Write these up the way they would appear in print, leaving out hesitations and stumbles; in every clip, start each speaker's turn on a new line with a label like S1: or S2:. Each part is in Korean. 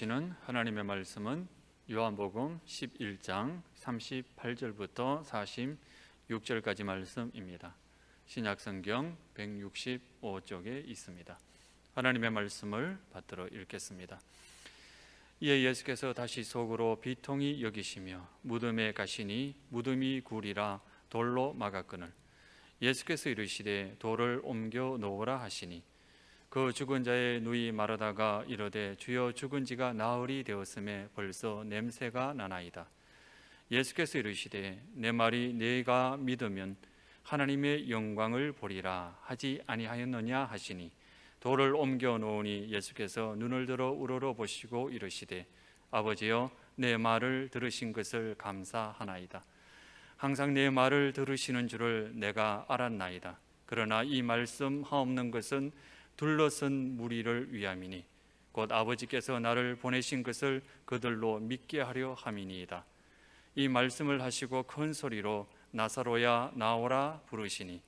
S1: 보시는 하나님의 말씀은 요한복음 11장 38절부터 46절까지 말씀입니다. 신약성경 165쪽에 있습니다. 하나님의 말씀을 받들어 읽겠습니다. 이에 예수께서 다시 속으로 비통히 여기시며 무덤에 가시니 무덤이 굴이라 돌로 막았거늘 예수께서 이르시되 돌을 옮겨 놓으라 하시니 그 죽은 자의 누이 마르다가 이르되 주여 죽은 지가 나흘이 되었음에 벌써 냄새가 나나이다. 예수께서 이르시되 내 말이 네가 믿으면 하나님의 영광을 보리라 하지 아니하였느냐 하시니 돌을 옮겨 놓으니 예수께서 눈을 들어 우러러 보시고 이르시되 아버지여 내 말을 들으신 것을 감사하나이다. 항상 내 말을 들으시는 줄을 내가 알았나이다. 그러나 이 말씀 하옵는 것은 둘러선 무리를 위함이니 곧 아버지께서 나를 보내신 것을 그들로 믿게 하려 함이니이다. 이 말씀을 하시고 큰 소리로 나사로야 나오라 부르시니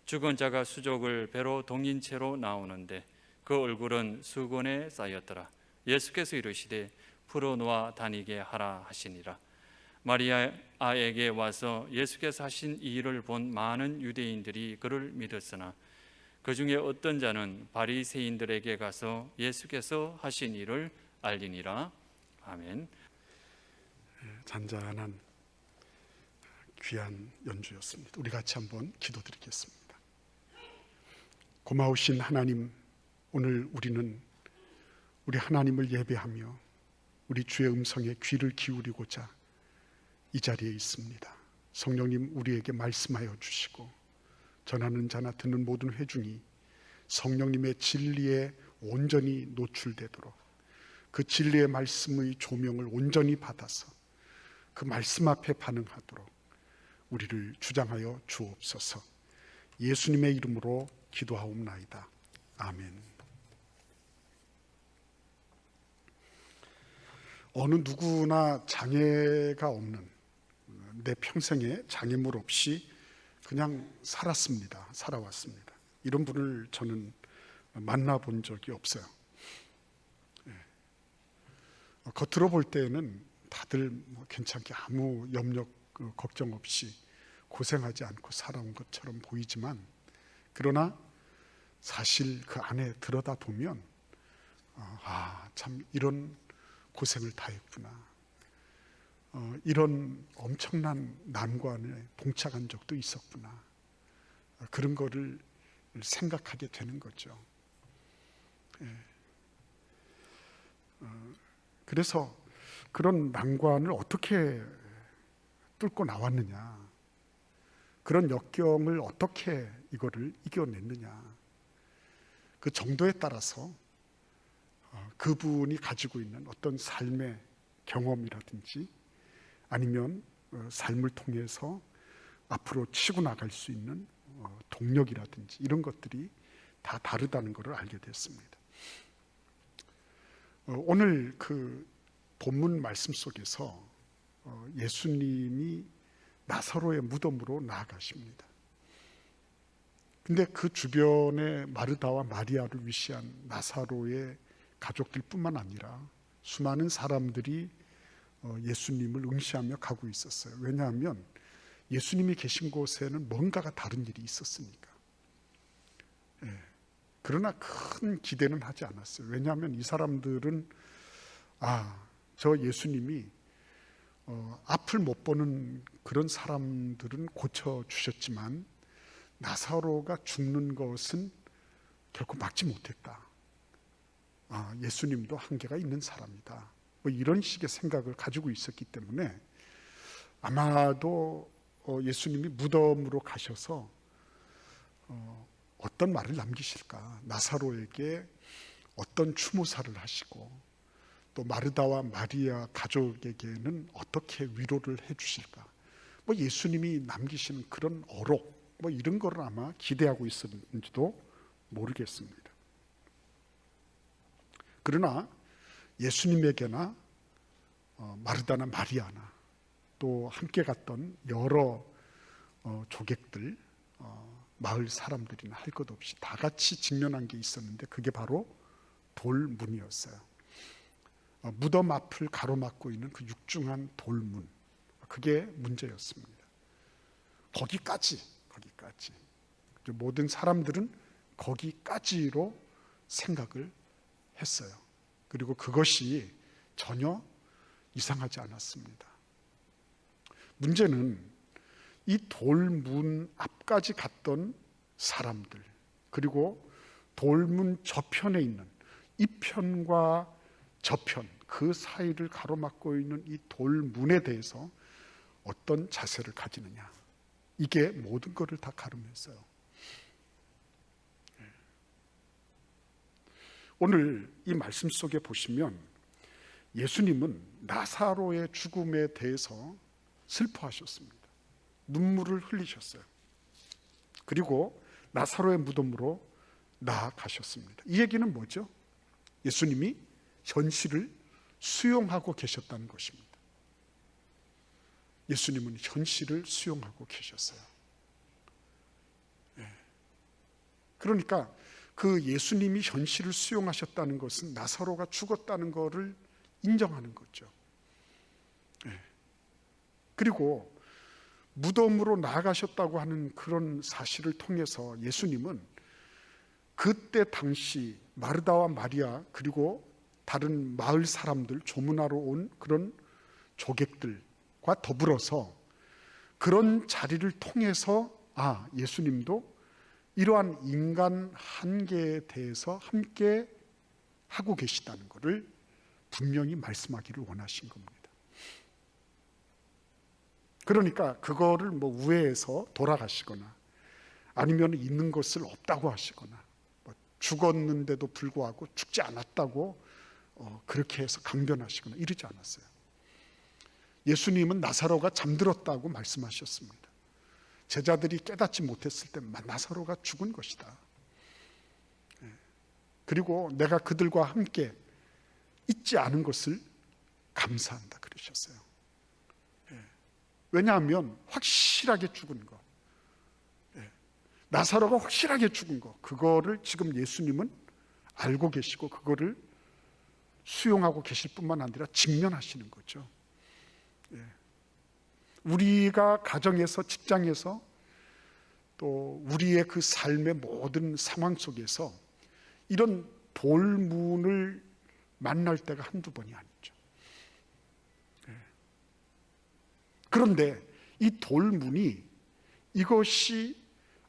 S1: 죽은 자가 수족을 배로 동인 채로 나오는데 그 얼굴은 수건에 쌓였더라. 예수께서 이르시되 풀어놓아 다니게 하라 하시니라. 마리아에게 와서 예수께서 하신 이 일을 본 많은 유대인들이 그를 믿었으나 그 중에 어떤 자는 바리새인들에게 가서 예수께서 하신 일을 알리니라. 아멘.
S2: 잔잔한 귀한 연주였습니다. 우리 같이 한번 기도드리겠습니다. 고마우신 하나님, 오늘 우리는 우리 하나님을 예배하며 우리 주의 음성에 귀를 기울이고자 이 자리에 있습니다. 성령님, 우리에게 말씀하여 주시고 전하는 자나 듣는 모든 회중이 성령님의 진리에 온전히 노출되도록 그 진리의 말씀의 조명을 온전히 받아서 그 말씀 앞에 반응하도록 우리를 주장하여 주옵소서. 예수님의 이름으로 기도하옵나이다. 아멘. 어느 누구나 장애가 없는, 내 평생에 장애물 없이 그냥 살아왔습니다. 이런 분을 저는 만나본 적이 없어요. 겉으로 볼 때는 다들 괜찮게 아무 염려 걱정 없이 고생하지 않고 살아온 것처럼 보이지만, 그러나 사실 그 안에 들여다 보면 참 이런 고생을 다 했구나, 이런 엄청난 난관에 봉착한 적도 있었구나, 그런 거를 생각하게 되는 거죠. 그래서 그런 난관을 어떻게 뚫고 나왔느냐, 그런 역경을 어떻게 이거를 이겨냈느냐, 그 정도에 따라서 그분이 가지고 있는 어떤 삶의 경험이라든지 아니면 삶을 통해서 앞으로 치고 나갈 수 있는 동력이라든지 이런 것들이 다 다르다는 것을 알게 됐습니다. 오늘 그 본문 말씀 속에서 예수님이 나사로의 무덤으로 나아가십니다. 근데 그 주변에 마르다와 마리아를 위시한 나사로의 가족들 뿐만 아니라 수많은 사람들이 예수님을 응시하며 가고 있었어요. 왜냐하면 예수님이 계신 곳에는 뭔가가 다른 일이 있었으니까. 그러나 큰 기대는 하지 않았어요. 왜냐하면 이 사람들은 저 예수님이 앞을 못 보는 그런 사람들은 고쳐주셨지만 나사로가 죽는 것은 결코 막지 못했다. 예수님도 한계가 있는 사람이다. 이런 식의 생각을 가지고 있었기 때문에 아마도 예수님이 무덤으로 가셔서 어떤 말을 남기실까, 나사로에게 어떤 추모사를 하시고 또 마르다와 마리아 가족에게는 어떻게 위로를 해주실까, 예수님이 남기시는 그런 어록 이런 거를 아마 기대하고 있었는지도 모르겠습니다. 그러나 예수님에게나 마르다나 마리아나 또 함께 갔던 여러 조객들, 마을 사람들이나 할 것 없이 다 같이 직면한 게 있었는데 그게 바로 돌문이었어요. 무덤 앞을 가로막고 있는 그 육중한 돌문, 그게 문제였습니다. 거기까지 모든 사람들은 거기까지로 생각을 했어요. 그리고 그것이 전혀 이상하지 않았습니다. 문제는 이 돌문 앞까지 갔던 사람들, 그리고 돌문 저편에 있는 이 편과 저편, 그 사이를 가로막고 있는 이 돌문에 대해서 어떤 자세를 가지느냐, 이게 모든 것을 다 가름했어요. 오늘 이 말씀 속에 보시면 예수님은 나사로의 죽음에 대해서 슬퍼하셨습니다. 눈물을 흘리셨어요. 그리고 나사로의 무덤으로 나아가셨습니다. 이 얘기는 뭐죠? 예수님이 현실을 수용하고 계셨다는 것입니다. 예수님은 현실을 수용하고 계셨어요. 그러니까 그 예수님이 현실을 수용하셨다는 것은 나사로가 죽었다는 것을 인정하는 거죠. 그리고 무덤으로 나아가셨다고 하는 그런 사실을 통해서 예수님은 그때 당시 마르다와 마리아, 그리고 다른 마을 사람들, 조문하러 온 그런 조객들과 더불어서 그런 자리를 통해서 예수님도 이러한 인간 한계에 대해서 함께 하고 계시다는 것을 분명히 말씀하기를 원하신 겁니다. 그러니까 그거를 우회해서 돌아가시거나 아니면 있는 것을 없다고 하시거나 죽었는데도 불구하고 죽지 않았다고 그렇게 해서 강변하시거나 이러지 않았어요. 예수님은 나사로가 잠들었다고 말씀하셨습니다. 제자들이 깨닫지 못했을 때 나사로가 죽은 것이다. 그리고 내가 그들과 함께 있지 않은 것을 감사한다 그러셨어요. 왜냐하면 확실하게 죽은 것, 나사로가 확실하게 죽은 것, 그거를 지금 예수님은 알고 계시고 그거를 수용하고 계실 뿐만 아니라 직면하시는 거죠. 우리가 가정에서, 직장에서, 또 우리의 그 삶의 모든 상황 속에서 이런 돌문을 만날 때가 한두 번이 아니죠. 그런데 이 돌문이 이것이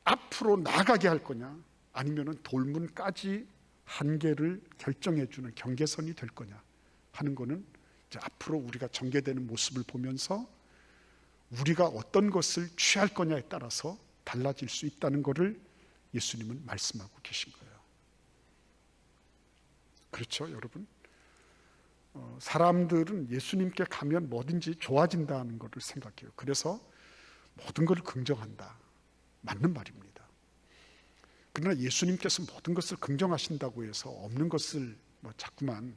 S2: 앞으로 나가게 할 거냐, 아니면 돌문까지 한계를 결정해 주는 경계선이 될 거냐 하는 거는 이제 앞으로 우리가 전개되는 모습을 보면서 우리가 어떤 것을 취할 거냐에 따라서 달라질 수 있다는 것을 예수님은 말씀하고 계신 거예요. 그렇죠, 여러분? 사람들은 예수님께 가면 뭐든지 좋아진다는 것을 생각해요. 그래서 모든 것을 긍정한다. 맞는 말입니다. 그러나 예수님께서 모든 것을 긍정하신다고 해서 없는 것을 자꾸만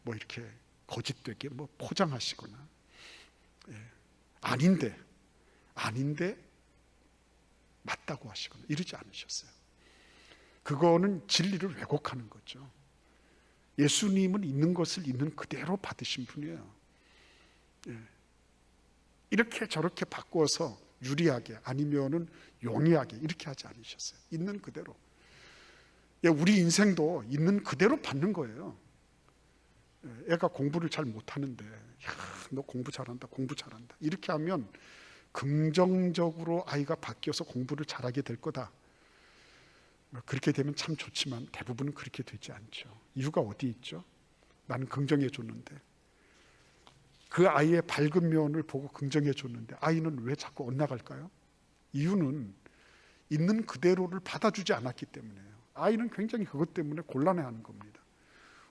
S2: 이렇게 거짓되게 포장하시거나 아닌데 맞다고 하시거나 이러지 않으셨어요. 그거는 진리를 왜곡하는 거죠. 예수님은 있는 것을 있는 그대로 받으신 분이에요. 이렇게 저렇게 바꾸어서 유리하게 아니면은 용이하게 이렇게 하지 않으셨어요. 있는 그대로. 우리 인생도 있는 그대로 받는 거예요. 애가 공부를 잘 못하는데 너 공부 잘한다 이렇게 하면 긍정적으로 아이가 바뀌어서 공부를 잘하게 될 거다. 그렇게 되면 참 좋지만 대부분은 그렇게 되지 않죠. 이유가 어디 있죠? 나는 긍정해 줬는데, 그 아이의 밝은 면을 보고 긍정해 줬는데 아이는 왜 자꾸 엇나갈까요? 이유는 있는 그대로를 받아주지 않았기 때문이에요. 아이는 굉장히 그것 때문에 곤란해하는 겁니다.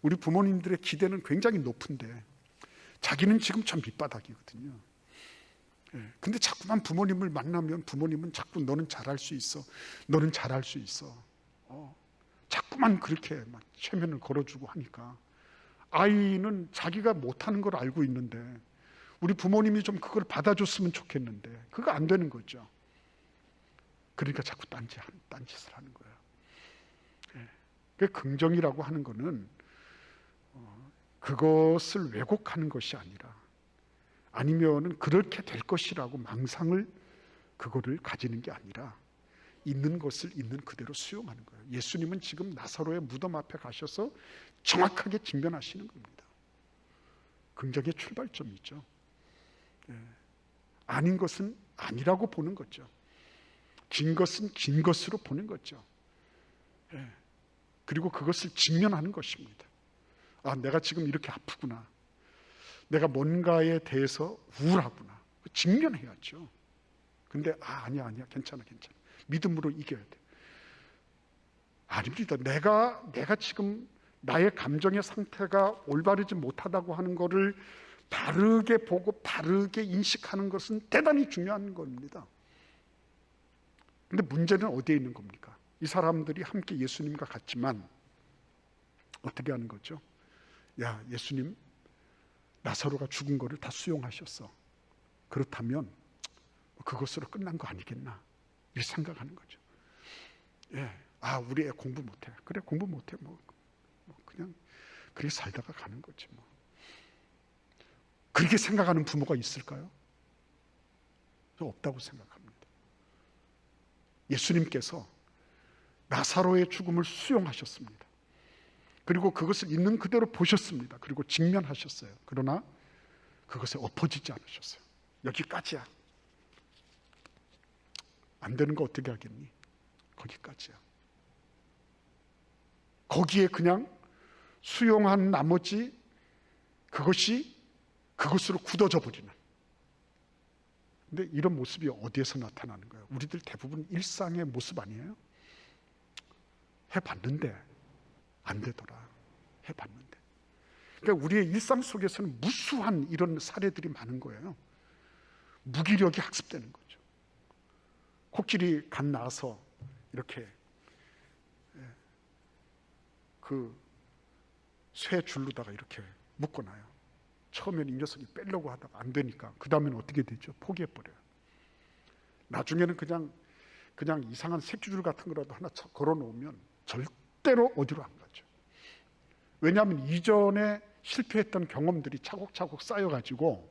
S2: 우리 부모님들의 기대는 굉장히 높은데 자기는 지금 참 밑바닥이거든요. 근데 자꾸만 부모님을 만나면 부모님은 자꾸 너는 잘할 수 있어, 너는 잘할 수 있어, 자꾸만 그렇게 막 최면을 걸어주고 하니까 아이는 자기가 못하는 걸 알고 있는데 우리 부모님이 좀 그걸 받아줬으면 좋겠는데 그거 안 되는 거죠. 그러니까 자꾸 딴짓을 하는 거예요. 그 긍정이라고 하는 거는 그것을 왜곡하는 것이 아니라, 아니면은 그렇게 될 것이라고 망상을 그거를 가지는 게 아니라 있는 것을 있는 그대로 수용하는 거예요. 예수님은 지금 나사로의 무덤 앞에 가셔서 정확하게 직면하시는 겁니다. 굉장히 출발점이죠. 아닌 것은 아니라고 보는 거죠. 긴 것은 긴 것으로 보는 거죠. 그리고 그것을 직면하는 것입니다. 아, 내가 지금 이렇게 아프구나. 내가 뭔가에 대해서 우울하구나. 직면해야죠. 근데 아니야 괜찮아. 믿음으로 이겨야 돼. 아닙니다. 내가 지금 나의 감정의 상태가 올바르지 못하다고 하는 것을 바르게 보고 바르게 인식하는 것은 대단히 중요한 겁니다. 근데 문제는 어디에 있는 겁니까? 이 사람들이 함께 예수님과 같지만 어떻게 하는 거죠? 야, 예수님 나사로가 죽은 거를 다 수용하셨어. 그렇다면 그것으로 끝난 거 아니겠나? 이렇게 생각하는 거죠. 우리 애 공부 못해. 그래, 공부 못해. 그냥 그렇게 살다가 가는 거지 뭐. 그렇게 생각하는 부모가 있을까요? 없다고 생각합니다. 예수님께서 나사로의 죽음을 수용하셨습니다. 그리고 그것을 있는 그대로 보셨습니다. 그리고 직면하셨어요. 그러나 그것에 엎어지지 않으셨어요. 여기까지야. 안 되는 거 어떻게 하겠니? 거기까지야. 거기에 그냥 수용한 나머지 그것이 그것으로 굳어져 버리는. 근데 이런 모습이 어디에서 나타나는 거예요? 우리들 대부분 일상의 모습 아니에요? 해봤는데 안 되더라. 해봤는데. 그러니까 우리의 일상 속에서는 무수한 이런 사례들이 많은 거예요. 무기력이 학습되는 거죠. 코끼리 갓 나서 이렇게 그 쇠 줄로다가 이렇게 묶어놔요. 처음에는 이 녀석이 빼려고 하다가 안 되니까 그 다음에는 어떻게 되죠? 포기해버려요. 나중에는 그냥 이상한 새끼줄 같은 거라도 하나 걸어놓으면 절대로 어디로 안 가죠. 왜냐하면 이전에 실패했던 경험들이 차곡차곡 쌓여가지고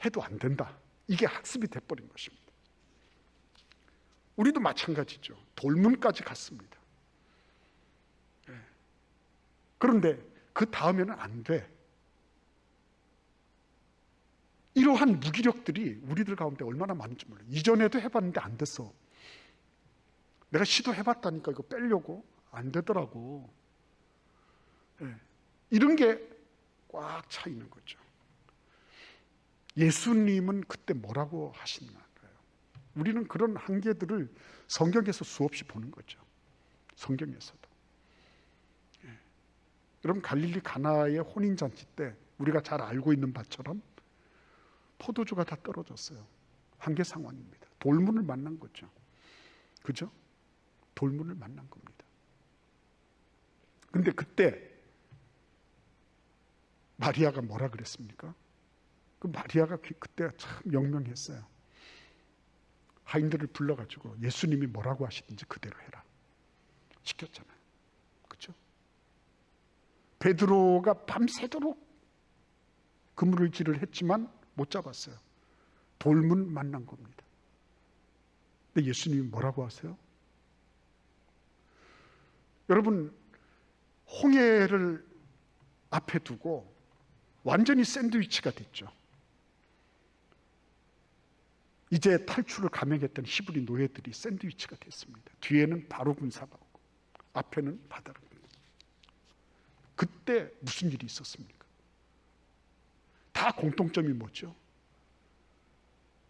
S2: 해도 안 된다. 이게 학습이 돼버린 것입니다. 우리도 마찬가지죠. 돌문까지 갔습니다. 그런데 그 다음에는 안 돼. 이러한 무기력들이 우리들 가운데 얼마나 많은지 몰라요. 이전에도 해봤는데 안 됐어. 내가 시도해봤다니까 이거 빼려고 안 되더라고. 이런 게 꽉 차 있는 거죠. 예수님은 그때 뭐라고 하시나요? 우리는 그런 한계들을 성경에서 수없이 보는 거죠. 성경에서도. 여러분, 갈릴리 가나의 혼인잔치 때 우리가 잘 알고 있는 바처럼 포도주가 다 떨어졌어요. 한계 상황입니다. 돌문을 만난 거죠. 그죠? 돌문을 만난 겁니다. 근데 그때 마리아가 뭐라 그랬습니까? 그 마리아가 그때 참 영명했어요. 하인들을 불러가지고 예수님이 뭐라고 하시든지 그대로 해라. 시켰잖아요. 그렇죠? 베드로가 밤새도록 그물질을 했지만 못 잡았어요. 돌문 만난 겁니다. 근데 예수님이 뭐라고 하세요? 여러분, 홍해를 앞에 두고 완전히 샌드위치가 됐죠. 이제 탈출을 감행했던 히브리 노예들이 샌드위치가 됐습니다. 뒤에는 바로 군사가 오고 앞에는 바다로. 그때 무슨 일이 있었습니까? 다 공통점이 뭐죠?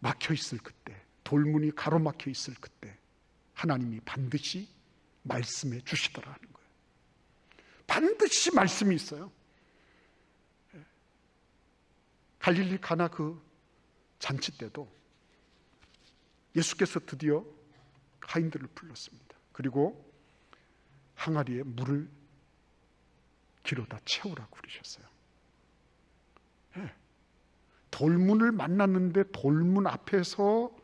S2: 막혀 있을 그때, 돌문이 가로막혀 있을 그때 하나님이 반드시 말씀해 주시더라 하는 거예요. 반드시 말씀이 있어요. 갈릴리 가나 그 잔치 때도 예수께서 드디어 하인들을 불렀습니다. 그리고 항아리에 물을 기로다 채우라고 그러셨어요. 돌문을 만났는데 돌문 앞에서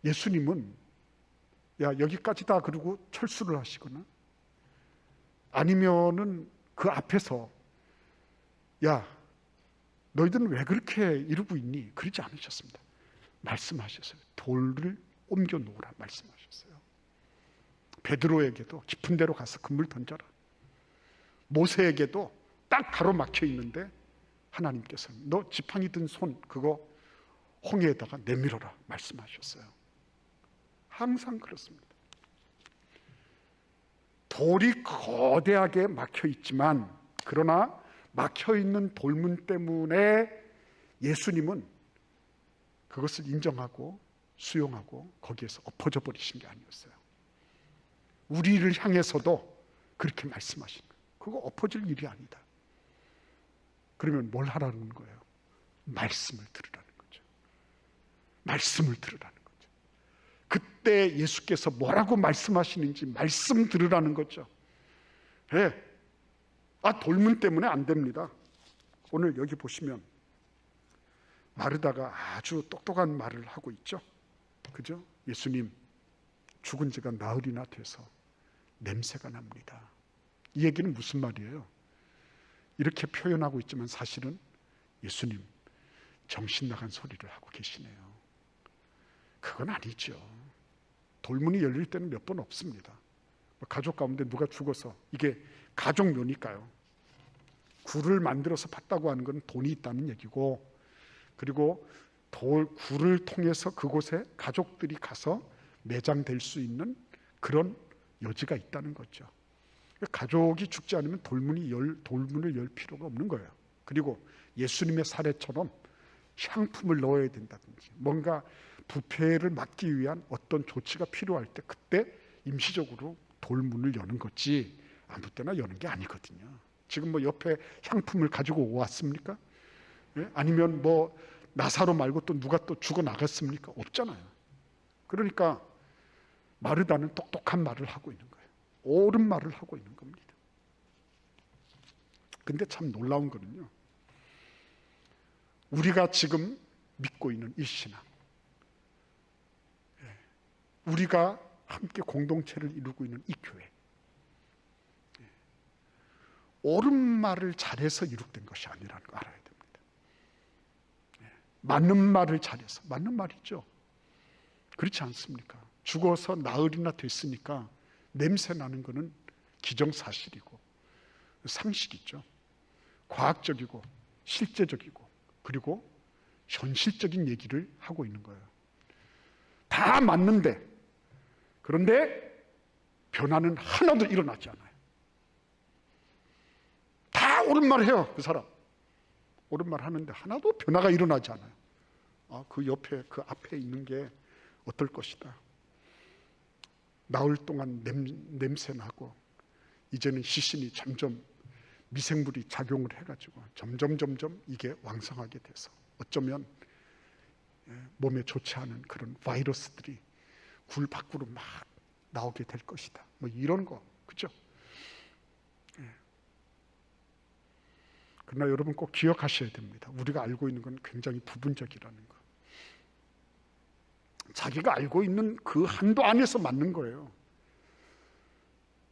S2: 예수님은 야, 여기까지다 그러고 철수를 하시거나 아니면은 그 앞에서 야, 너희들은 왜 그렇게 이러고 있니? 그러지 않으셨습니다. 말씀하셨어요. 돌을 옮겨 놓으라 말씀하셨어요. 베드로에게도 깊은 데로 가서 그물 던져라. 모세에게도 딱 가로막혀 있는데 하나님께서 너 지팡이 든 손 그거 홍해에다가 내밀어라 말씀하셨어요. 항상 그렇습니다. 돌이 거대하게 막혀 있지만, 그러나 막혀 있는 돌문 때문에 예수님은 그것을 인정하고 수용하고 거기에서 엎어져 버리신 게 아니었어요. 우리를 향해서도 그렇게 말씀하시는 거예요. 그거 엎어질 일이 아니다. 그러면 뭘 하라는 거예요? 말씀을 들으라는 거죠. 말씀을 들으라는 거죠. 그때 예수께서 뭐라고 말씀하시는지 말씀 들으라는 거죠. 예. 돌문 때문에 안 됩니다. 오늘 여기 보시면 마르다가 아주 똑똑한 말을 하고 있죠. 그죠? 예수님, 죽은 지가 나흘이나 돼서 냄새가 납니다. 이 얘기는 무슨 말이에요? 이렇게 표현하고 있지만 사실은 예수님 정신 나간 소리를 하고 계시네요. 그건 아니죠. 돌문이 열릴 때는 몇 번 없습니다. 가족 가운데 누가 죽어서, 이게 가족묘니까요. 굴을 만들어서 팠다고 하는 건 돈이 있다는 얘기고, 그리고 굴을 통해서 그곳에 가족들이 가서 매장될 수 있는 그런 여지가 있다는 거죠. 가족이 죽지 않으면 돌문을 열 필요가 없는 거예요. 그리고 예수님의 사례처럼 향품을 넣어야 된다든지 뭔가 부패를 막기 위한 어떤 조치가 필요할 때 그때 임시적으로 돌문을 여는 거지 아무 때나 여는 게 아니거든요. 지금 뭐 옆에 향품을 가지고 왔습니까? 예? 아니면 뭐 나사로 말고 또 누가 또 죽어 나갔습니까? 없잖아요. 그러니까 마르다는 똑똑한 말을 하고 있는 거예요. 옳은 말을 하고 있는 겁니다. 근데 참 놀라운 거는요, 우리가 지금 믿고 있는 이 신앙, 우리가 함께 공동체를 이루고 있는 이 교회, 옳은 말을 잘해서 이룩된 것이 아니라는 거 알아야 됩니다. 맞는 말을 잘해서, 맞는 말이죠. 그렇지 않습니까? 죽어서 나흘이나 됐으니까 냄새 나는 것은 기정사실이고 상식이죠. 과학적이고 실제적이고 그리고 현실적인 얘기를 하고 있는 거예요. 다 맞는데, 그런데 변화는 하나도 일어나지 않아요. 다 옳은 말 해요. 그 사람 옳은 말 하는데 하나도 변화가 일어나지 않아요. 그 옆에 그 앞에 있는 게 어떨 것이다. 나흘 동안 냄새 나고 이제는 시신이 점점 미생물이 작용을 해가지고 점점 이게 왕성하게 돼서 어쩌면 몸에 좋지 않은 그런 바이러스들이 굴 밖으로 막 나오게 될 것이다. 뭐 이런 거, 그죠? 그러나 여러분 꼭 기억하셔야 됩니다. 우리가 알고 있는 건 굉장히 부분적이라는 거. 자기가 알고 있는 그 한도 안에서 맞는 거예요.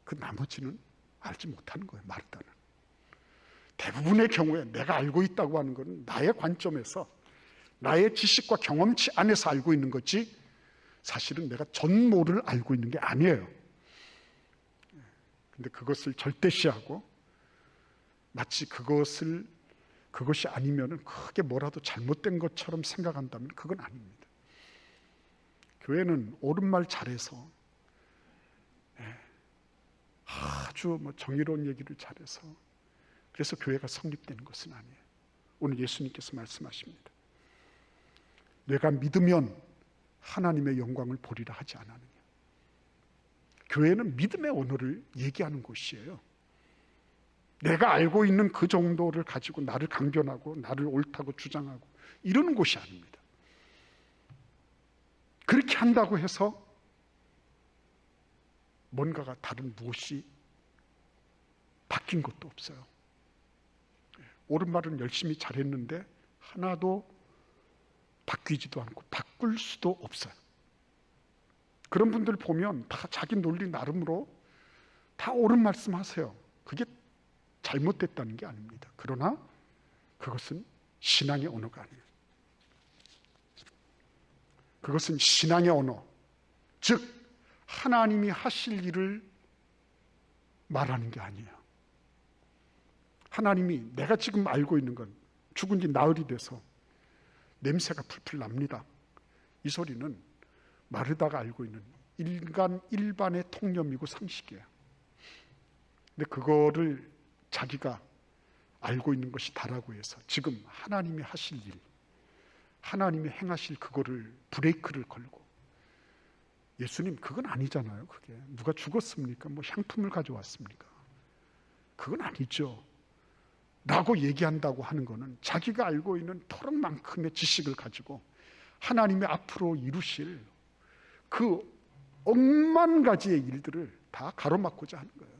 S2: 그 나머지는 알지 못하는 거예요. 마르다는. 대부분의 경우에 내가 알고 있다고 하는 건 나의 관점에서, 나의 지식과 경험치 안에서 알고 있는 거지 사실은 내가 전모를 알고 있는 게 아니에요. 근데 그것을 절대시하고 마치 그것이 아니면은 크게 뭐라도 잘못된 것처럼 생각한다면 그건 아닙니다. 교회는 옳은 말 잘해서 아주 정의로운 얘기를 잘해서 그래서 교회가 성립되는 것은 아니에요. 오늘 예수님께서 말씀하십니다. 내가 믿으면 하나님의 영광을 보리라 하지 않았느냐. 교회는 믿음의 언어를 얘기하는 곳이에요. 내가 알고 있는 그 정도를 가지고 나를 강변하고 나를 옳다고 주장하고 이러는 곳이 아닙니다. 그렇게 한다고 해서 뭔가가 다른 무엇이 바뀐 것도 없어요. 옳은 말은 열심히 잘했는데 하나도 바뀌지도 않고 바꿀 수도 없어요. 그런 분들 보면 다 자기 논리 나름으로 다 옳은 말씀 하세요. 그게 잘못됐다는 게 아닙니다. 그러나 그것은 신앙의 언어가 아니에요. 그것은 신앙의 언어, 즉 하나님이 하실 일을 말하는 게 아니에요. 하나님이 내가 지금 알고 있는 건 죽은 지 나흘이 돼서 냄새가 풀풀 납니다. 이 소리는 마르다가 알고 있는 인간 일반의 통념이고 상식이에요. 근데 그거를 자기가 알고 있는 것이 다라고 해서 지금 하나님이 하실 일, 하나님이 행하실 그거를 브레이크를 걸고, 예수님 그건 아니잖아요. 그게 누가 죽었습니까? 뭐 향품을 가져왔습니까? 그건 아니죠 라고 얘기한다고 하는 거는 자기가 알고 있는 토록만큼의 지식을 가지고 하나님이 앞으로 이루실 그 억만 가지의 일들을 다 가로막고자 하는 거예요.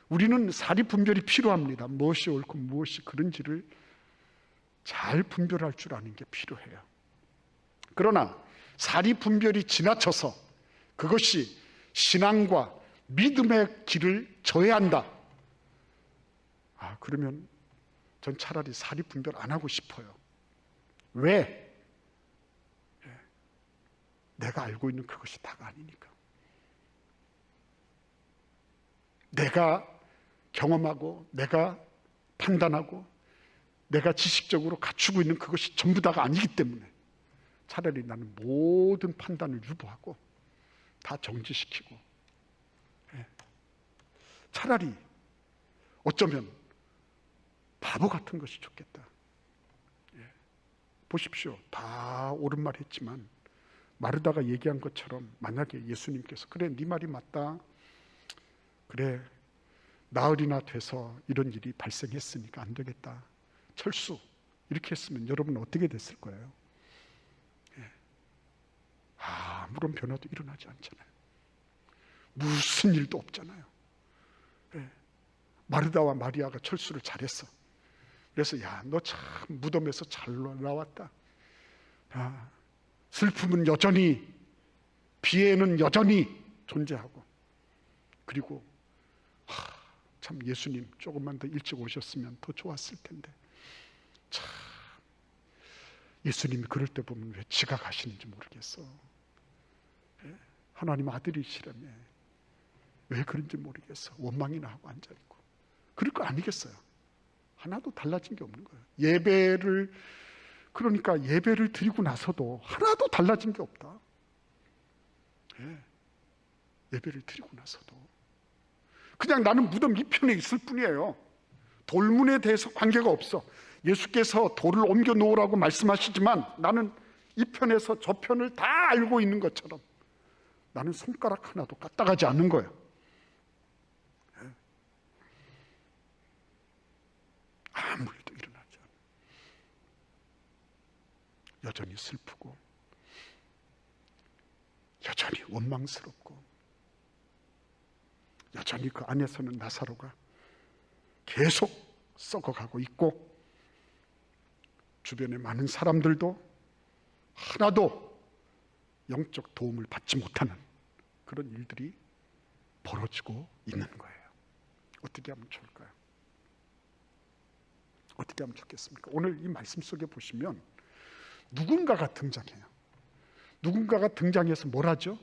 S2: 우리는 사리분별이 필요합니다. 무엇이 옳고 무엇이 그른지를 잘 분별할 줄 아는 게 필요해요. 그러나 사리분별이 지나쳐서 그것이 신앙과 믿음의 길을 저해한다. 그러면 전 차라리 사리분별 안 하고 싶어요. 왜? 내가 알고 있는 그것이 다가 아니니까. 내가 경험하고 내가 판단하고 내가 지식적으로 갖추고 있는 그것이 전부 다가 아니기 때문에 차라리 나는 모든 판단을 유보하고 다 정지시키고, 차라리 어쩌면 바보 같은 것이 좋겠다. 보십시오. 다 옳은 말 했지만 마르다가 얘기한 것처럼 만약에 예수님께서 그래 네 말이 맞다, 그래 나흘이나 돼서 이런 일이 발생했으니까 안 되겠다, 철수, 이렇게 했으면 여러분 어떻게 됐을 거예요? 아무런 변화도 일어나지 않잖아요. 무슨 일도 없잖아요. 마르다와 마리아가 철수를 잘했어. 그래서 야, 너 참 무덤에서 잘 나왔다. 슬픔은 여전히, 비애는 여전히 존재하고, 그리고 참 예수님 조금만 더 일찍 오셨으면 더 좋았을 텐데, 참 예수님이 그럴 때 보면 왜 지각하시는지 모르겠어. 하나님 아들이시라며 왜 그런지 모르겠어. 원망이나 하고 앉아있고 그럴 거 아니겠어요? 하나도 달라진 게 없는 거예요. 그러니까 예배를 드리고 나서도 하나도 달라진 게 없다. 예배를 드리고 나서도 그냥 나는 무덤 이편에 있을 뿐이에요. 돌문에 대해서 관계가 없어. 예수께서 돌을 옮겨 놓으라고 말씀하시지만 나는 이 편에서 저 편을 다 알고 있는 것처럼 나는 손가락 하나도 까딱하지 않는 거예요. 아무 일도 일어나지 않아요. 여전히 슬프고 여전히 원망스럽고 여전히 그 안에서는 나사로가 계속 썩어가고 있고, 주변의 많은 사람들도 하나도 영적 도움을 받지 못하는 그런 일들이 벌어지고 있는 거예요. 어떻게 하면 좋을까요? 어떻게 하면 좋겠습니까? 오늘 이 말씀 속에 보시면 누군가가 등장해요. 누군가가 등장해서 뭘 하죠?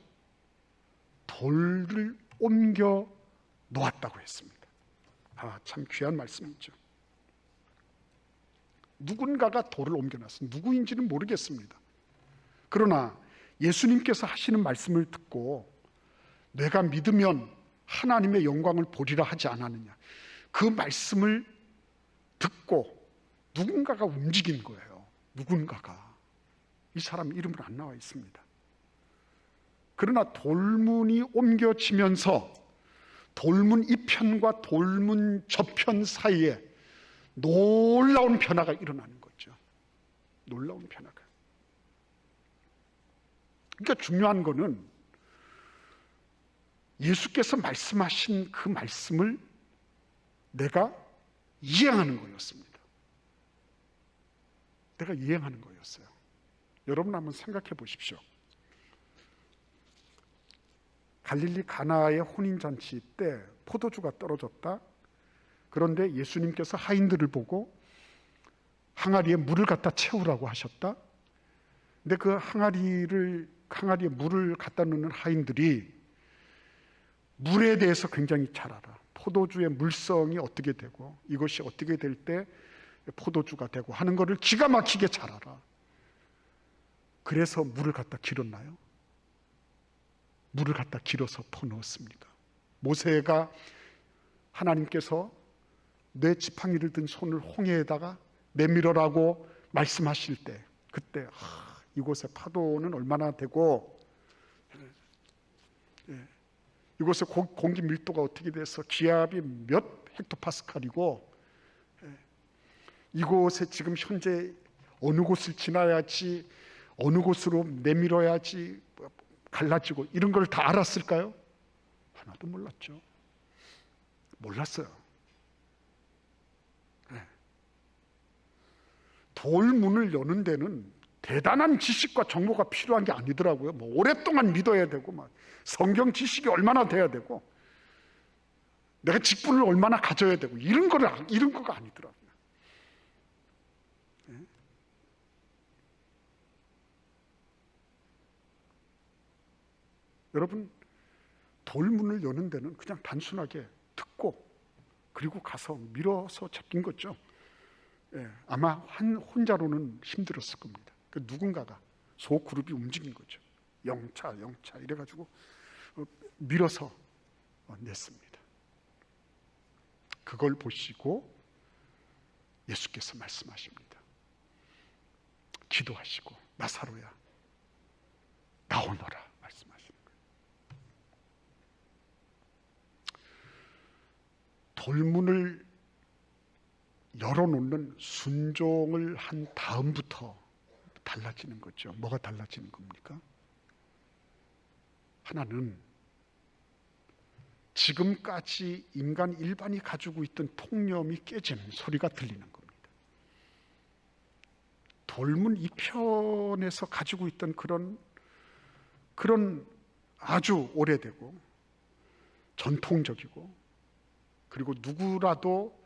S2: 돌을 옮겨 놓았다고 했습니다. 참 귀한 말씀이죠. 누군가가 돌을 옮겨놨어요. 누구인지는 모르겠습니다. 그러나 예수님께서 하시는 말씀을 듣고 내가 믿으면 하나님의 영광을 보리라 하지 않았느냐, 그 말씀을 듣고 누군가가 움직인 거예요. 누군가가. 이 사람 이름은 안 나와 있습니다. 그러나 돌문이 옮겨지면서 돌문 이편과 돌문 저편 사이에 놀라운 변화가 일어나는 거죠. 놀라운 변화가. 그러니까 중요한 거는 예수께서 말씀하신 그 말씀을 내가 이행하는 거였습니다. 내가 이행하는 거였어요. 여러분 한번 생각해 보십시오. 갈릴리 가나의 혼인잔치 때 포도주가 떨어졌다. 그런데 예수님께서 하인들을 보고 항아리에 물을 갖다 채우라고 하셨다. 근데 그 항아리에 물을 갖다 넣는 하인들이 물에 대해서 굉장히 잘 알아. 포도주의 물성이 어떻게 되고 이것이 어떻게 될 때 포도주가 되고 하는 것을 기가 막히게 잘 알아. 그래서 물을 갖다 길었나요? 물을 갖다 길어서 퍼넣었습니다. 모세가 하나님께서 내 지팡이를 든 손을 홍해에다가 내밀어라고 말씀하실 때 그때 이곳의 파도는 얼마나 되고 이곳의 공기 밀도가 어떻게 돼서 기압이 몇 헥토파스칼이고 이곳에 지금 현재 어느 곳을 지나야지 어느 곳으로 내밀어야지 갈라지고 이런 걸 다 알았을까요? 하나도 몰랐죠. 몰랐어요. 돌문을 여는 데는 대단한 지식과 정보가 필요한 게 아니더라고요. 뭐 오랫동안 믿어야 되고 막 성경 지식이 얼마나 돼야 되고 내가 직분을 얼마나 가져야 되고 이런 거가 아니더라고요. 네? 여러분 돌문을 여는 데는 그냥 단순하게 듣고 그리고 가서 밀어서 잡힌 거죠. 아마 혼자로는 힘들었을 겁니다. 그 누군가가 소그룹이 움직인 거죠. 영차 이래가지고 밀어서 냈습니다. 그걸 보시고 예수께서 말씀하십니다. 기도하시고 나사로야 나오너라 말씀하시는 거예요. 돌문을 열어놓는 순종을 한 다음부터 달라지는 거죠. 뭐가 달라지는 겁니까? 하나는 지금까지 인간 일반이 가지고 있던 통념이 깨지는 소리가 들리는 겁니다. 돌문 이편에서 가지고 있던 그런 아주 오래되고 전통적이고 그리고 누구라도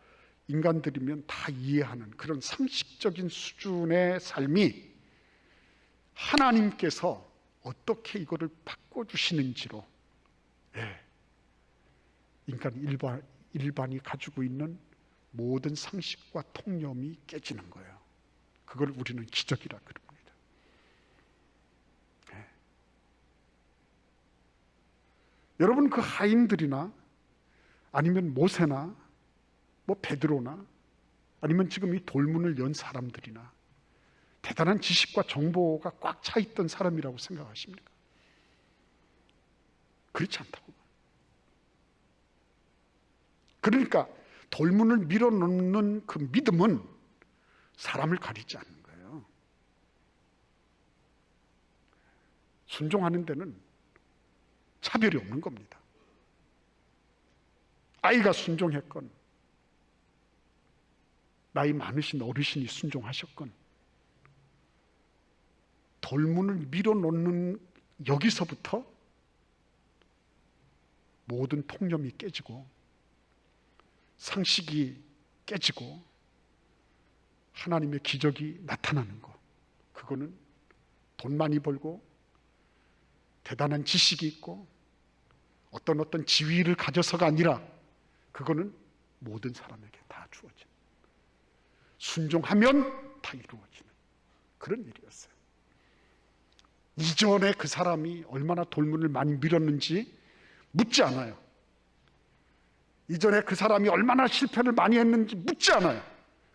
S2: 인간들이면 다 이해하는 그런 상식적인 수준의 삶이 하나님께서 어떻게 이거를 바꿔주시는지로 인간 일반이 가지고 있는 모든 상식과 통념이 깨지는 거예요. 그걸 우리는 기적이라 그럽니다. 여러분 그 하인들이나 아니면 모세나 뭐 베드로나 아니면 지금 이 돌문을 연 사람들이나 대단한 지식과 정보가 꽉 차 있던 사람이라고 생각하십니까? 그렇지 않다고. 그러니까 돌문을 밀어넣는 그 믿음은 사람을 가리지 않는 거예요. 순종하는 데는 차별이 없는 겁니다. 아이가 순종했건 나이 많으신 어르신이 순종하셨건 돌문을 밀어넣는 여기서부터 모든 통념이 깨지고 상식이 깨지고 하나님의 기적이 나타나는 것. 그거는 돈 많이 벌고 대단한 지식이 있고 어떤 지위를 가져서가 아니라 그거는 모든 사람에게 다 주어진 순종하면 다 이루어지는 그런 일이었어요. 이전에 그 사람이 얼마나 돌문을 많이 밀었는지 묻지 않아요. 이전에 그 사람이 얼마나 실패를 많이 했는지 묻지 않아요.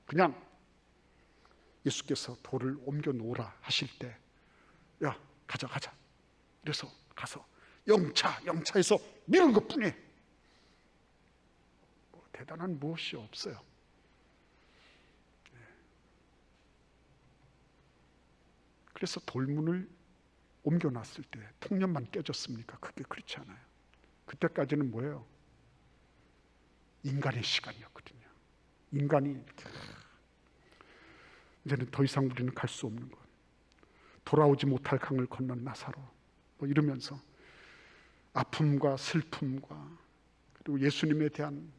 S2: 그냥 예수께서 돌을 옮겨 놓으라 하실 때 야 가자 그래서 가서 영차에서 미는 것뿐이에요. 뭐 대단한 무엇이 없어요. 그래서 돌문을 옮겨놨을 때 통념만 깨졌습니까? 그게 그렇지 않아요. 그때까지는 뭐예요? 인간의 시간이었거든요. 인간이 이제는 더 이상 우리는 갈 수 없는 것, 돌아오지 못할 강을 건넌 나사로 뭐 이러면서 아픔과 슬픔과 그리고 예수님에 대한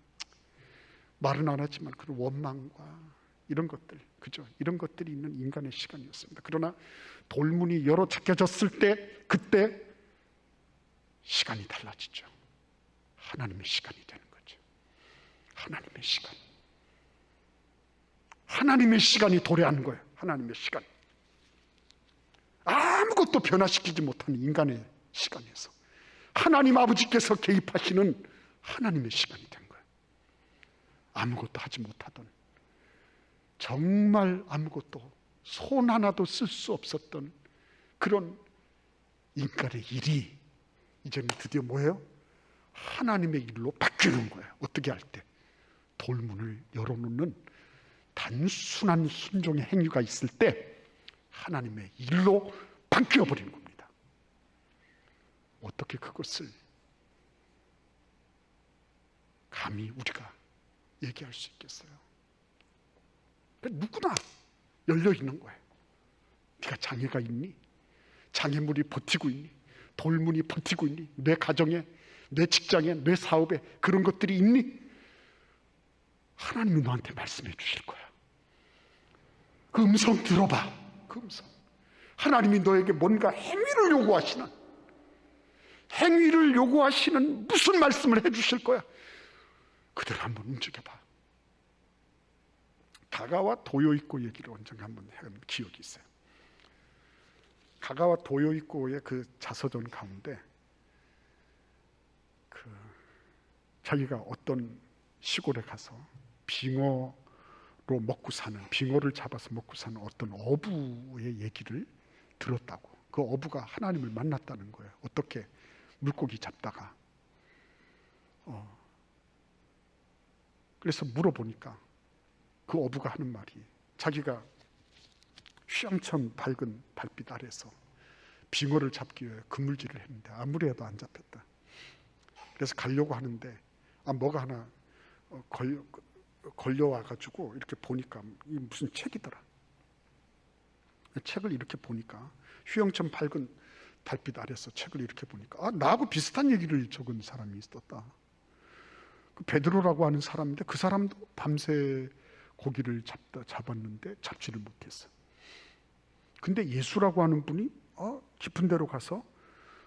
S2: 말은 안 하지만 그런 원망과 이런 것들, 그죠? 이런 것들이 있는 인간의 시간이었습니다. 그러나 돌문이 열어 제껴졌을 때, 그때 시간이 달라지죠. 하나님의 시간이 되는 거죠. 하나님의 시간. 하나님의 시간이 도래하는 거예요. 하나님의 시간. 아무것도 변화시키지 못하는 인간의 시간에서 하나님 아버지께서 개입하시는 하나님의 시간이 된 거예요. 아무것도 하지 못하던, 정말 아무것도 손 하나도 쓸 수 없었던 그런 인간의 일이 이제는 드디어 뭐예요? 하나님의 일로 바뀌는 거예요. 어떻게 할 때? 돌문을 열어놓는 단순한 순종의 행위가 있을 때 하나님의 일로 바뀌어버리는 겁니다. 어떻게 그것을 감히 우리가 얘기할 수 있겠어요? 누구나 열려있는 거예요. 네가 장애가 있니? 장애물이 버티고 있니? 돌문이 버티고 있니? 내 가정에, 내 직장에, 내 사업에 그런 것들이 있니? 하나님이 너한테 말씀해 주실 거야. 그 음성 들어봐. 그 음성. 하나님이 너에게 뭔가 행위를 요구하시는 무슨 말씀을 해 주실 거야. 그대로 한번 움직여봐. 가가와 도요이코 얘기를 언젠가 한번 한 기억이 있어요. 가가와 도요이코의 그 자서전 가운데 자기가 어떤 시골에 가서 빙어로 먹고 사는, 빙어를 잡아서 먹고 사는 어떤 어부의 얘기를 들었다고. 그 어부가 하나님을 만났다는 거예요. 어떻게 물고기 잡다가 그래서 물어보니까 그 어부가 하는 말이, 자기가 휘황찬 밝은 달빛 아래서 빙어를 잡기 위해 그물질을 했는데 아무리 해도 안 잡혔다. 그래서 가려고 하는데 뭐가 하나 걸려와가지고 이렇게 보니까 이 무슨 책이더라. 책을 이렇게 보니까 휘황찬 밝은 달빛 아래서 책을 이렇게 보니까 나하고 비슷한 얘기를 적은 사람이 있었다. 그 베드로라고 하는 사람인데 그 사람도 밤새 고기를 잡았는데 잡지를 못했어. 근데 예수라고 하는 분이 깊은 데로 가서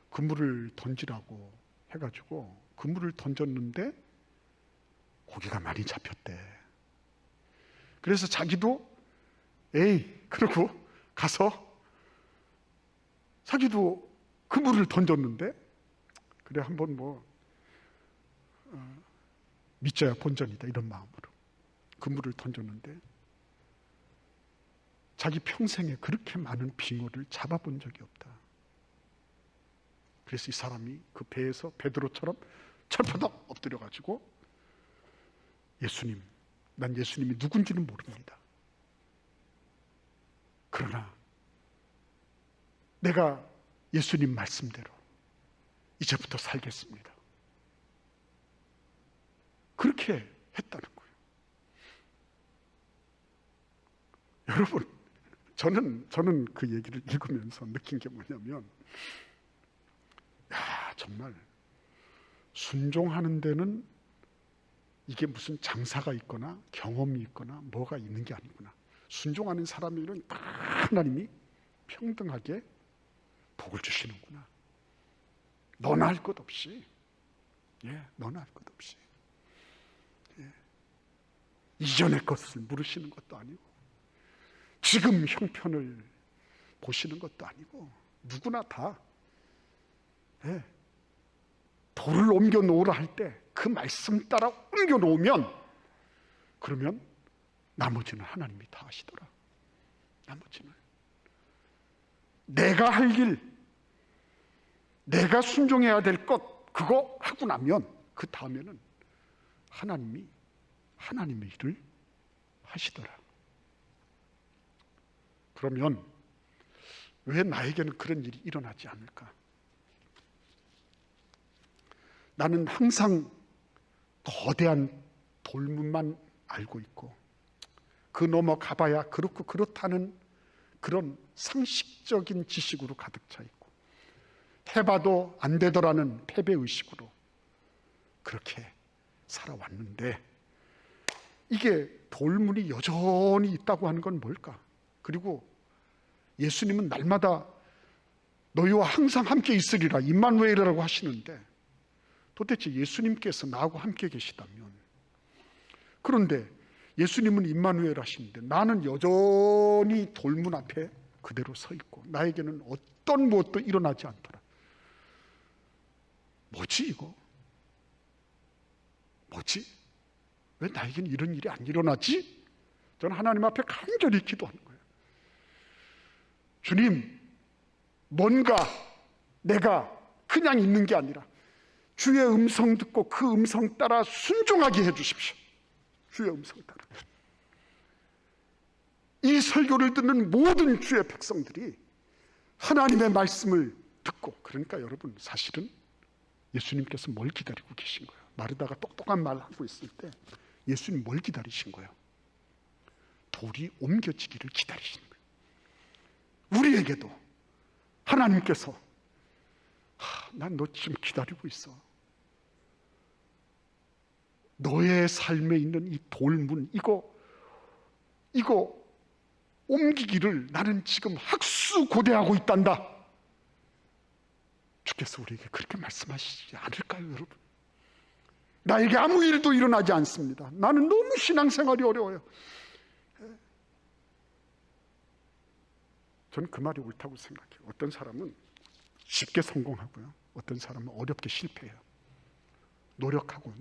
S2: 그물을 던지라고 해가지고 그물을 던졌는데 고기가 많이 잡혔대. 그래서 자기도 그러고 가서 자기도 그물을 던졌는데, 그래 한번 믿져야 본전이다 이런 마음으로 그물을 던졌는데 자기 평생에 그렇게 많은 빙어를 잡아본 적이 없다. 그래서 이 사람이 그 배에서 베드로처럼 철퍼덕 엎드려가지고 예수님, 난 예수님이 누군지는 모릅니다. 그러나 내가 예수님 말씀대로 이제부터 살겠습니다. 그렇게 했다는 거예요. 여러분, 저는 그 얘기를 읽으면서 느낀 게 뭐냐면, 정말 순종하는 데는 이게 무슨 장사가 있거나 경험이 있거나 뭐가 있는 게 아니구나. 순종하는 사람에게는 다 하나님이 평등하게 복을 주시는구나. 너나 할 것 없이, 너나 할 것 없이. 이전의 것을 물으시는 것도 아니고 지금 형편을 보시는 것도 아니고 누구나 다 돌을 옮겨 놓으라 할 때 그 말씀 따라 옮겨 놓으면, 그러면 나머지는 하나님이 다 하시더라. 나머지는 내가 할 일, 내가 순종해야 될 것, 그거 하고 나면 그 다음에는 하나님이 하나님의 일을 하시더라. 그러면 왜 나에게는 그런 일이 일어나지 않을까? 나는 항상 거대한 돌문만 알고 있고 그 넘어 가봐야 그렇고 그렇다는 그런 상식적인 지식으로 가득 차 있고 해봐도 안 되더라는 패배의식으로 그렇게 살아왔는데 이게 돌문이 여전히 있다고 하는 건 뭘까? 그리고 예수님은 날마다 너희와 항상 함께 있으리라 임마누엘이라고 하시는데 도대체 예수님께서 나하고 함께 계시다면, 그런데 예수님은 임마누엘 하시는데 나는 여전히 돌문 앞에 그대로 서 있고 나에게는 어떤 무엇도 일어나지 않더라. 뭐지 이거? 뭐지? 왜 나에게는 이런 일이 안 일어나지? 저는 하나님 앞에 간절히 기도하는 거예요. 주님, 뭔가 내가 그냥 있는 게 아니라 주의 음성 듣고 그 음성 따라 순종하게 해주십시오. 주의 음성 따라. 이 설교를 듣는 모든 주의 백성들이 하나님의 말씀을 듣고, 그러니까 여러분 사실은 예수님께서 뭘 기다리고 계신 거예요? 마르다가 똑똑한 말 하고 있을 때 예수님 뭘 기다리신 거예요? 돌이 옮겨지기를 기다리시는 거예요. 우리에게도 하나님께서 난 너 지금 기다리고 있어. 너의 삶에 있는 이 돌문 이거 옮기기를 나는 지금 학수고대하고 있단다. 주께서 우리에게 그렇게 말씀하시지 않을까요, 여러분? 나에게 아무 일도 일어나지 않습니다. 나는 너무 신앙생활이 어려워요. 저는 그 말이 옳다고 생각해요. 어떤 사람은 쉽게 성공하고요, 어떤 사람은 어렵게 실패해요. 노력하고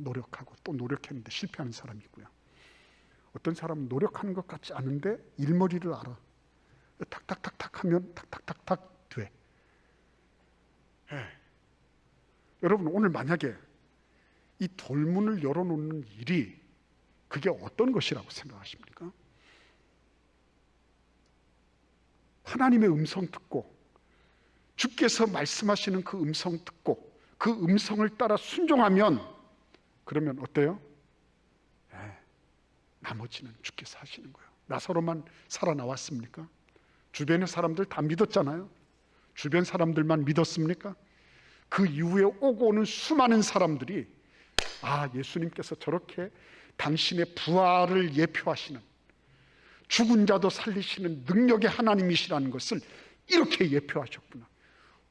S2: 또 노력했는데 실패하는 사람이 있고요, 어떤 사람은 노력하는 것 같지 않은데 일머리를 알아. 탁탁탁탁 하면 탁탁탁탁 돼. 여러분, 오늘 만약에 이 돌문을 열어놓는 일이 그게 어떤 것이라고 생각하십니까? 하나님의 음성 듣고 주께서 말씀하시는 그 음성 듣고 그 음성을 따라 순종하면, 그러면 어때요? 나머지는 주께서 하시는 거예요. 나사로만 살아나왔습니까? 주변의 사람들 다 믿었잖아요. 주변 사람들만 믿었습니까? 그 이후에 오고 오는 수많은 사람들이 예수님께서 저렇게 당신의 부활을 예표하시는, 죽은 자도 살리시는 능력의 하나님이시라는 것을 이렇게 예표하셨구나.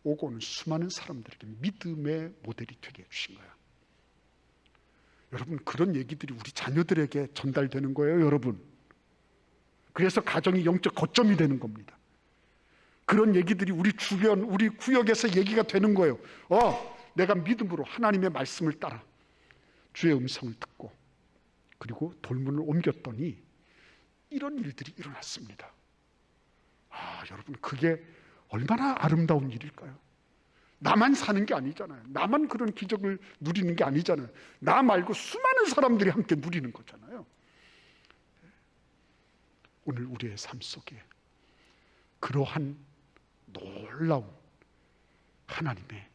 S2: 오고 오는 수많은 사람들에게 믿음의 모델이 되게 해주신 거야. 여러분, 그런 얘기들이 우리 자녀들에게 전달되는 거예요, 여러분. 그래서 가정이 영적 거점이 되는 겁니다. 그런 얘기들이 우리 주변, 우리 구역에서 얘기가 되는 거예요. 내가 믿음으로 하나님의 말씀을 따라 주의 음성을 듣고 그리고 돌문을 옮겼더니 이런 일들이 일어났습니다. 여러분, 그게 얼마나 아름다운 일일까요? 나만 사는 게 아니잖아요. 나만 그런 기적을 누리는 게 아니잖아요. 나 말고 수많은 사람들이 함께 누리는 거잖아요. 오늘 우리의 삶 속에 그러한 놀라운 하나님의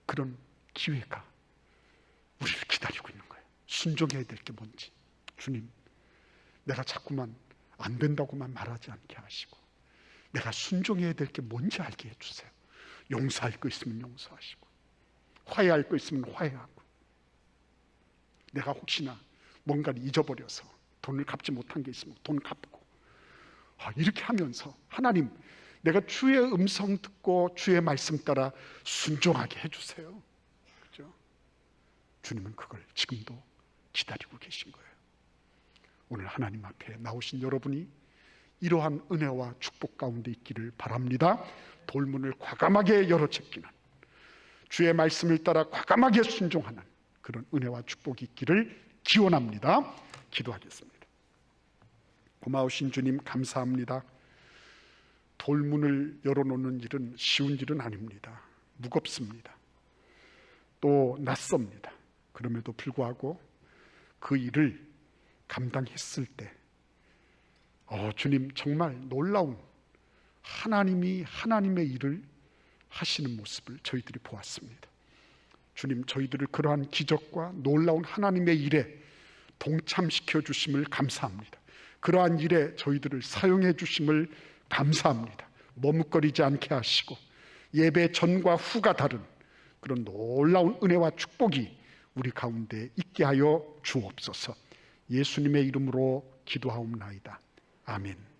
S2: 그런 기회가 우리를 기다리고 있는 거예요. 순종해야 될 게 뭔지. 주님, 내가 자꾸만 안 된다고만 말하지 않게 하시고 내가 순종해야 될 게 뭔지 알게 해주세요. 용서할 거 있으면 용서하시고 화해할 거 있으면 화해하고, 내가 혹시나 뭔가를 잊어버려서 돈을 갚지 못한 게 있으면 돈 갚고, 이렇게 하면서 하나님, 내가 주의 음성 듣고 주의 말씀 따라 순종하게 해주세요. 그렇죠? 주님은 그걸 지금도 기다리고 계신 거예요. 오늘 하나님 앞에 나오신 여러분이 이러한 은혜와 축복 가운데 있기를 바랍니다. 돌문을 과감하게 열어제끼는, 주의 말씀을 따라 과감하게 순종하는 그런 은혜와 축복이 있기를 기원합니다. 기도하겠습니다. 고마우신 주님, 감사합니다. 돌문을 열어놓는 일은 쉬운 일은 아닙니다. 무겁습니다. 또 낯섭니다. 그럼에도 불구하고 그 일을 감당했을 때 주님, 정말 놀라운 하나님이 하나님의 일을 하시는 모습을 저희들이 보았습니다. 주님, 저희들을 그러한 기적과 놀라운 하나님의 일에 동참시켜 주심을 감사합니다. 그러한 일에 저희들을 사용해 주심을 감사합니다. 머뭇거리지 않게 하시고 예배 전과 후가 다른 그런 놀라운 은혜와 축복이 우리 가운데 있게 하여 주옵소서. 예수님의 이름으로 기도하옵나이다. 아멘.